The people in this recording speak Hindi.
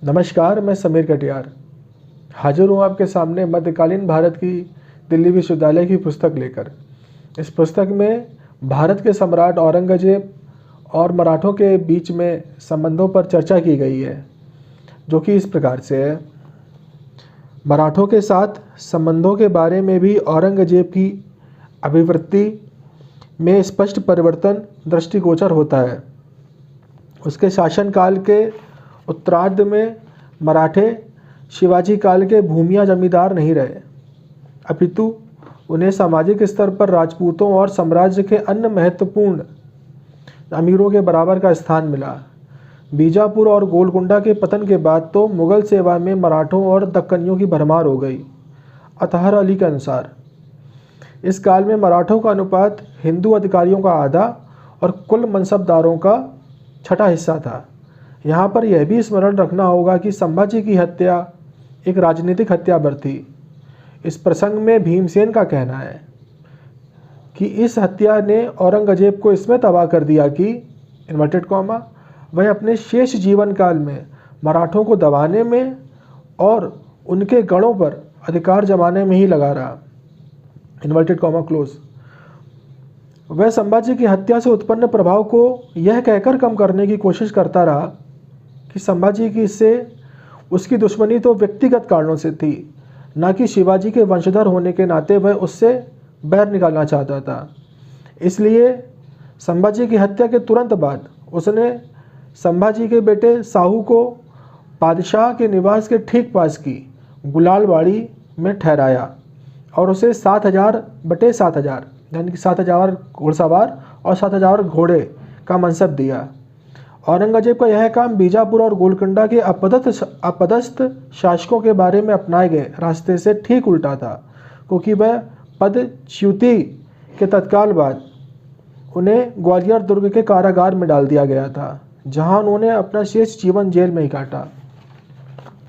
नमस्कार, मैं समीर कटियार हाजिर हूँ आपके सामने मध्यकालीन भारत की दिल्ली विश्वविद्यालय की पुस्तक लेकर। इस पुस्तक में भारत के सम्राट औरंगजेब और मराठों के बीच में संबंधों पर चर्चा की गई है, जो कि इस प्रकार से है। मराठों के साथ संबंधों के बारे में भी औरंगजेब की अभिवृत्ति में स्पष्ट परिवर्तन दृष्टिगोचर होता है। उसके शासनकाल के उत्तरार्ध में मराठे शिवाजी काल के भूमिया जमींदार नहीं रहे, अपितु उन्हें सामाजिक स्तर पर राजपूतों और साम्राज्य के अन्य महत्वपूर्ण अमीरों के बराबर का स्थान मिला। बीजापुर और गोलकुंडा के पतन के बाद तो मुगल सेवा में मराठों और दक्कनियों की भरमार हो गई। अतहर अली के अनुसार इस काल में मराठों का अनुपात हिंदू अधिकारियों का आधा और कुल मनसबदारों का छठा हिस्सा था। यहाँ पर यह भी स्मरण रखना होगा कि संभाजी की हत्या एक राजनीतिक हत्या पर थी। इस प्रसंग में भीमसेन का कहना है कि इस हत्या ने औरंगजेब को इसमें तबाह कर दिया कि इन्वर्टेड कॉमा वह अपने शेष जीवन काल में मराठों को दबाने में और उनके गढ़ों पर अधिकार जमाने में ही लगा रहा, इन्वर्टेड कॉमा क्लोज। वह संभाजी की हत्या से उत्पन्न प्रभाव को यह कहकर कम करने की कोशिश करता रहा कि संभाजी की इससे उसकी दुश्मनी तो व्यक्तिगत कारणों से थी, न कि शिवाजी के वंशधर होने के नाते वह उससे बैर निकालना चाहता था। इसलिए संभाजी की हत्या के तुरंत बाद उसने संभाजी के बेटे साहू को बादशाह के निवास के ठीक पास की गुलालबाड़ी में ठहराया और उसे 7,000 बटे 7,000 यानी कि 7,000 घुड़सवार और 7,000 घोड़े का मनसब दिया। औरंगजेब का यह काम बीजापुर और गोलकुंडा के अपदस्थ शासकों के बारे में अपनाए गए रास्ते से ठीक उल्टा था, क्योंकि वह पदच्युति के तत्काल बाद उन्हें ग्वालियर दुर्ग के कारागार में डाल दिया गया था, जहां उन्होंने अपना शेष जीवन जेल में ही काटा।